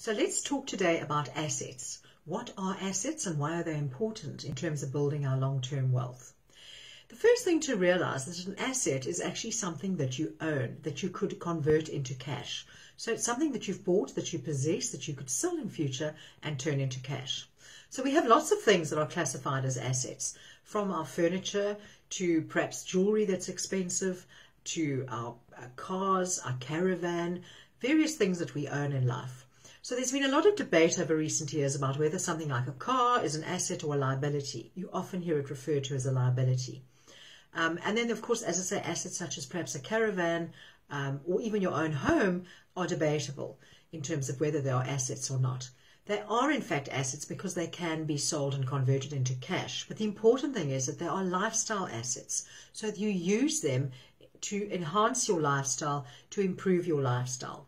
So let's talk today about assets. What are assets and why are they important in terms of building our long-term wealth? The first thing to realize is that an asset is actually something that you own, that you could convert into cash. So it's something that you've bought, that you possess, that you could sell in future and turn into cash. So we have lots of things that are classified as assets, from our furniture to perhaps jewelry that's expensive, to our cars, our caravan, various things that we own in life. So there's been a lot of debate over recent years about whether something like a car is an asset or a liability. You often hear it referred to as a liability. And then, of course, as I say, assets such as perhaps a caravan or even your own home are debatable in terms of whether they are assets or not. They are, in fact, assets because they can be sold and converted into cash. But the important thing is that they are lifestyle assets. So that you use them to enhance your lifestyle, to improve your lifestyle.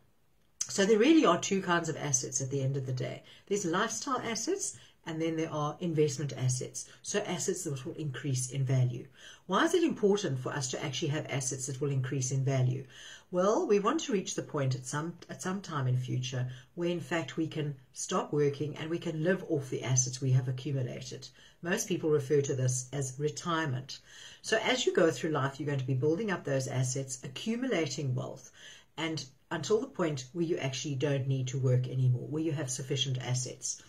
So there really are two kinds of assets at the end of the day. There's lifestyle assets and then there are investment assets. So assets that will increase in value. Why is it important for us to actually have assets that will increase in value? Well, we want to reach the point at some time in future where in fact we can stop working and we can live off the assets we have accumulated. Most people refer to this as retirement. So as you go through life, you're going to be building up those assets, accumulating wealth, and until the point where you actually don't need to work anymore, where you have sufficient assets.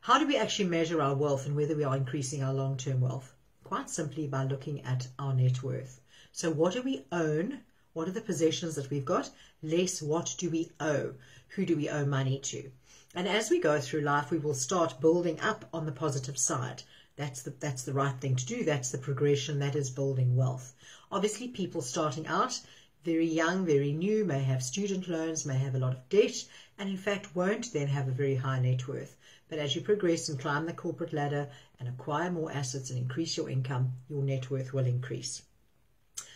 How do we actually measure our wealth and whether we are increasing our long-term wealth? Quite simply by looking at our net worth. So what do we own? What are the possessions that we've got? Less, what do we owe? Who do we owe money to? And as we go through life, we will start building up on the positive side. That's the right thing to do. That's the progression. That is building wealth. Obviously, people starting out very young, very new, may have student loans, may have a lot of debt, and in fact won't then have a very high net worth. But as you progress and climb the corporate ladder and acquire more assets and increase your income, your net worth will increase.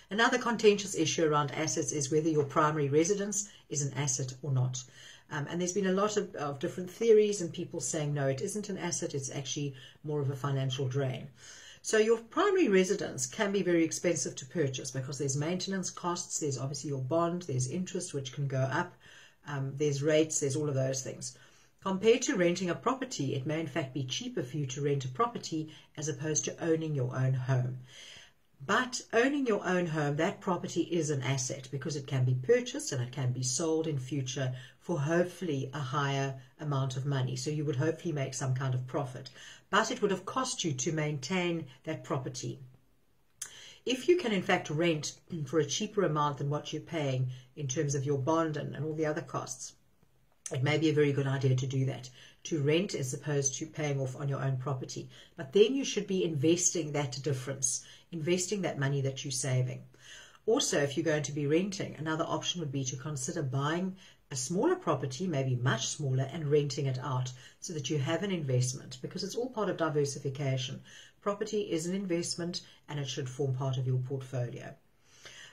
Another contentious issue around assets is whether your primary residence is an asset or not. And there's been a lot of different theories and people saying, no, it isn't an asset, it's actually more of a financial drain. So your primary residence can be very expensive to purchase because there's maintenance costs, there's obviously your bond, there's interest which can go up, there's rates, there's all of those things. Compared to renting a property, it may in fact be cheaper for you to rent a property as opposed to owning your own home. But owning your own home, that property is an asset because it can be purchased and it can be sold in future for hopefully a higher amount of money. So you would hopefully make some kind of profit. But it would have cost you to maintain that property. If you can in fact rent for a cheaper amount than what you're paying in terms of your bond and all the other costs, it may be a very good idea to do that, to rent as opposed to paying off on your own property. But then you should be investing that difference, investing that money that you're saving. Also, if you're going to be renting, another option would be to consider buying a smaller property, maybe much smaller, and renting it out so that you have an investment, because it's all part of diversification. Property is an investment and it should form part of your portfolio.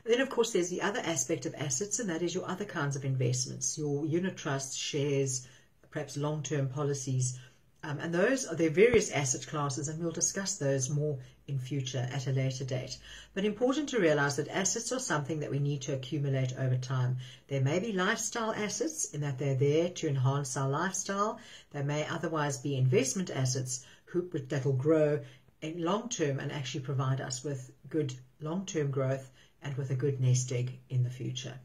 Then, of course, there's the other aspect of assets, and that is your other kinds of investments, your unit trusts, shares, perhaps long-term policies. And those are their various asset classes, and we'll discuss those more in future at a later date. But important to realize that assets are something that we need to accumulate over time. There may be lifestyle assets in that they're there to enhance our lifestyle. There may otherwise be investment assets that will grow in long term and actually provide us with good long-term growth and with a good nest egg in the future.